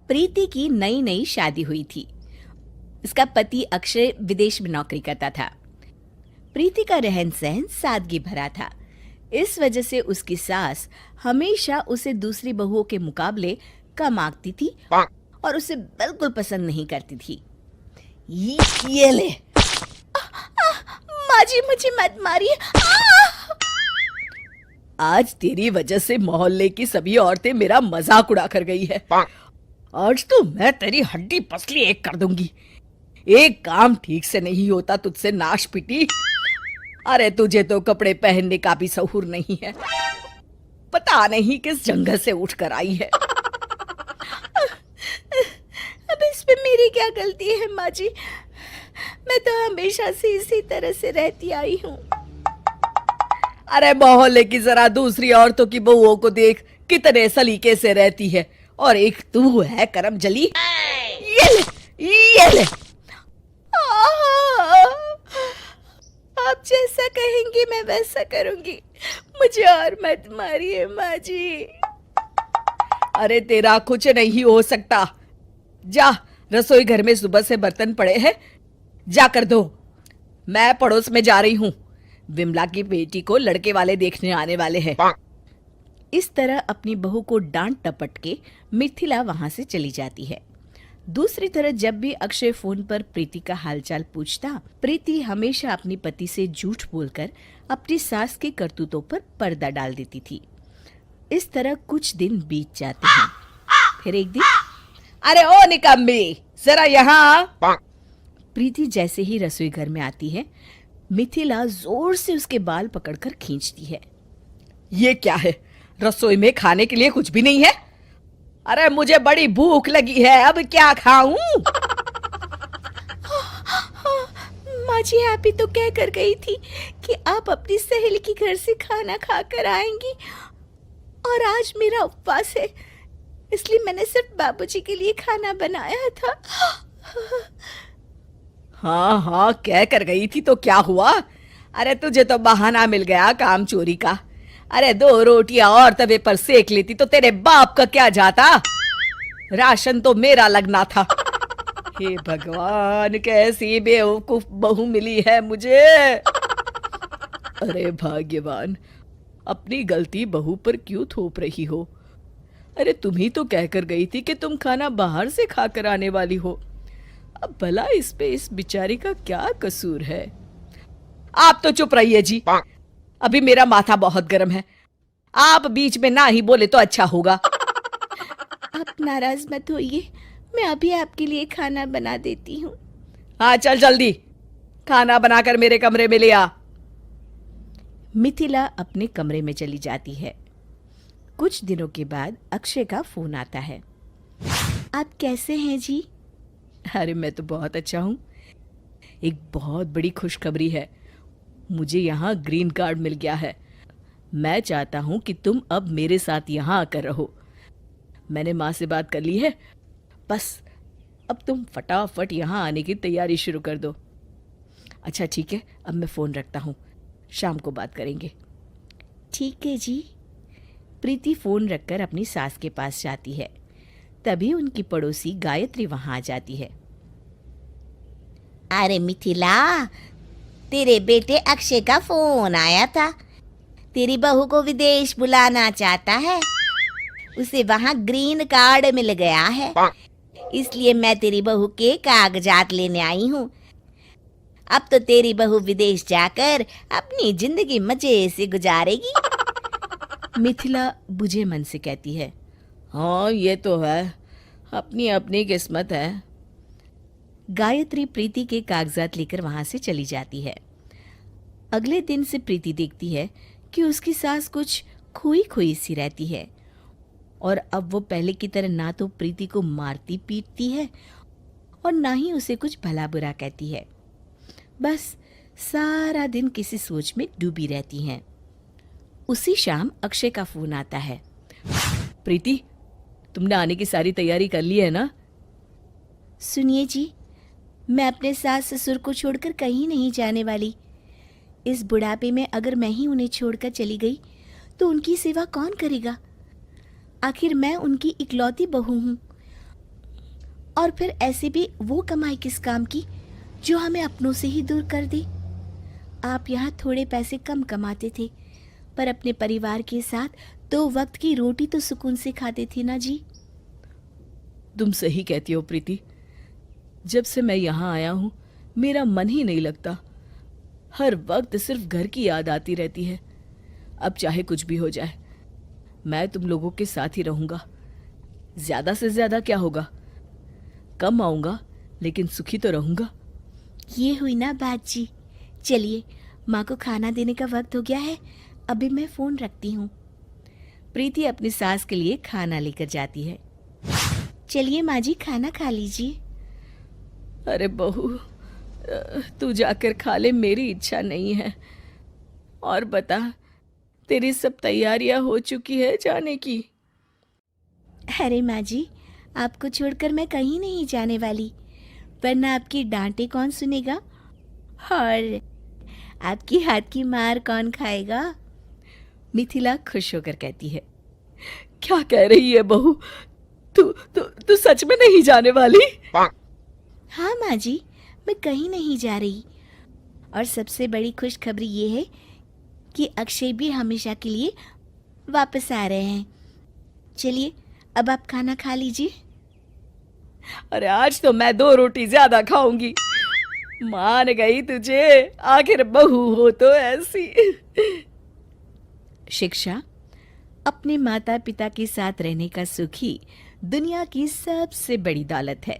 प्रीति की नई नई शादी हुई थी। उसका पति अक्षय विदेश में नौकरी करता था। प्रीति का रहन सहन सादगी भरा था। इस वजह से उसकी सास हमेशा उसे दूसरी बहुओं के मुकाबले कम आंकती थी और उसे बिल्कुल पसंद नहीं करती थी। ये ले। माँ जी, मुझे मत मारिए। आज तेरी वजह से मोहल्ले की सभी औरतें मेरा मजाक उड़ा कर गई है। आज तो मैं तेरी हड्डी पसली एक कर दूंगी। एक काम ठीक से नहीं होता तुझसे नाश पिटी। अरे तुझे तो कपड़े पहनने का भी सहूर नहीं है। पता नहीं किस जंगल से उठ कर आई है। अब इसमें मेरी क्या गलती है माँ जी? मैं तो हमेशा से इसी तरह से रहती आई हूँ। अरे मोहल्ले की जरा दूसरी औरतों की बहुओं को देख, कितने सलीके से रहती है, और एक तू है करम जली। ये ले, ये ले। आप जैसा कहेंगी मैं वैसा करूंगी। मुझे और मत मारिए माँ जी। अरे तेरा कुछ नहीं हो सकता। जा, रसोई घर में सुबह से बर्तन पड़े हैं, जा कर दो। मैं पड़ोस में जा रही हूँ। विमला की बेटी को लड़के वाले देखने आने वाले हैं। इस तरह अपनी बहू को डांट टपट के मिथिला वहां से चली जाती है। दूसरी तरफ जब भी अक्षय फोन पर प्रीति का हालचाल पूछता, प्रीति हमेशा अपनी पति से झूठ बोलकर अपनी सास के करतूतों पर पर्दा डाल देती थी। इस तरह कुछ दिन बीत जाते हैं। फिर एक दिन, अरे ओ निकम्मी, जरा यहाँ। प्रीति जैसे ही रसोई घर में आती है, मिथिला जोर से उसके बाल पकड़कर खींचती है। ये क्या है? रसोई में खाने के लिए कुछ भी नहीं है? अरे मुझे बड़ी भूख लगी है, अब क्या खाऊं? माँ जी, आप ही तो कह कर गई थी कि आप अपनी सहेली के घर से खाना खाकर आएंगी, और आज मेरा उपवास है, इसलिए मैंने सिर्फ बाबूजी के लिए खाना बनाया था। हाँ हाँ, कह कर गई थी तो क्या हुआ? अरे तुझे तो बहाना मिल गया काम चोरी का। अरे 2 रोटियां और तवे पर सेक लेती तो तेरे बाप का क्या जाता? राशन तो मेरा लगना था। हे भगवान, कैसी बेवकूफ बहू मिली है मुझे। अरे भाग्यवान, अपनी गलती बहू पर क्यों थोप रही हो? अरे तुम ही तो कहकर गई थी कि तुम खाना बाहर से खाकर आने वाली हो। अब भला इस पे इस बिचारी का क्या कसूर है? आप तो चुप रहिए जी, अभी मेरा माथा बहुत गर्म है। आप बीच में ना ही बोले तो अच्छा होगा। आप नाराज मत होइए, मैं अभी आपके लिए खाना बना देती हूँ। हाँ चल जल्दी, खाना बनाकर मेरे कमरे में ले आ। मिथिला अपने कमरे में चली जाती है। कुछ दिनों के बाद अक्षय का फोन आता है। आप कैसे हैं जी? अरे मैं तो बहुत अच्छा हूँ। एक बहुत बड़ी खुशखबरी है, मुझे यहाँ ग्रीन कार्ड मिल गया है। मैं चाहता हूँ कि तुम अब मेरे साथ यहाँ आकर रहो। मैंने माँ से बात कर ली है, बस अब तुम फटाफट यहाँ आने की तैयारी शुरू कर दो। अच्छा ठीक है, अब मैं फ़ोन रखता हूँ, शाम को बात करेंगे। ठीक है जी। प्रीति फ़ोन रखकर अपनी सास के पास जाती है। तभी उनकी पड़ोसी गायत्री वहाँ आ जाती है। अरे मिथिला, तेरे बेटे अक्षय का फोन आया था। तेरी बहू को विदेश बुलाना चाहता है, उसे वहाँ ग्रीन कार्ड मिल गया है, इसलिए मैं तेरी बहू के कागजात लेने आई हूँ। अब तो तेरी बहू विदेश जाकर अपनी जिंदगी मजे से गुजारेगी। मिथिला बुझे मन से कहती है, हाँ ये तो है, अपनी अपनी किस्मत है। गायत्री प्रीति के कागजात लेकर वहां से चली जाती है। अगले दिन से प्रीति देखती है कि उसकी सास कुछ खोई खोई सी रहती है, और अब वो पहले की तरह ना तो प्रीति को मारती पीटती है और ना ही उसे कुछ भला बुरा कहती है। बस सारा दिन किसी सोच में डूबी रहती हैं। उसी शाम अक्षय का फोन आता है। प्रीति, तुमने आने की सारी तैयारी कर ली है ना? सुनिए जी, मैं अपने सास ससुर को छोड़कर कहीं नहीं जाने वाली। इस बुढ़ापे में अगर मैं ही उन्हें छोड़कर चली गई तो उनकी सेवा कौन करेगा? आखिर मैं उनकी इकलौती बहू हूँ। और फिर ऐसे भी वो कमाई किस काम की जो हमें अपनों से ही दूर कर दे। आप यहाँ थोड़े पैसे कम कमाते थे, पर अपने परिवार के साथ 2 वक्त की रोटी तो सुकून से खाते थे ना जी। तुम सही कहती हो प्रीति। जब से मैं यहाँ आया हूँ मेरा मन ही नहीं लगता। हर वक्त सिर्फ घर की याद आती रहती है। अब चाहे कुछ भी हो जाए, मैं तुम लोगों के साथ ही रहूंगा। ज्यादा से ज्यादा क्या होगा, कम आऊंगा लेकिन सुखी तो रहूंगा। ये हुई ना बात जी। चलिए, माँ को खाना देने का वक्त हो गया है, अभी मैं फोन रखती हूँ। प्रीति अपनी सास के लिए खाना लेकर जाती है। चलिए माँ जी, खाना खा लीजिए। अरे बहू, तू जाकर खा ले, मेरी इच्छा नहीं है। और बता, तेरी सब तैयारियां हो चुकी है जाने की? अरे माँ जी, आपको छोड़कर मैं कहीं नहीं जाने वाली, वरना आपकी डांटे कौन सुनेगा और आपकी हाथ की मार कौन खाएगा। मिथिला खुश होकर कहती है, क्या कह रही है बहू? तू सच में नहीं जाने वाली? हाँ माँ जी, मैं कहीं नहीं जा रही। और सबसे बड़ी खुशखबरी ये है कि अक्षय भी हमेशा के लिए वापस आ रहे हैं। चलिए, अब आप खाना खा लीजिए। अरे आज तो मैं 2 रोटी ज्यादा खाऊंगी। मान गई तुझे, आखिर बहू हो तो ऐसी। शिक्षा अपने माता पिता के साथ रहने का सुख ही दुनिया की सबसे बड़ी दौलत है।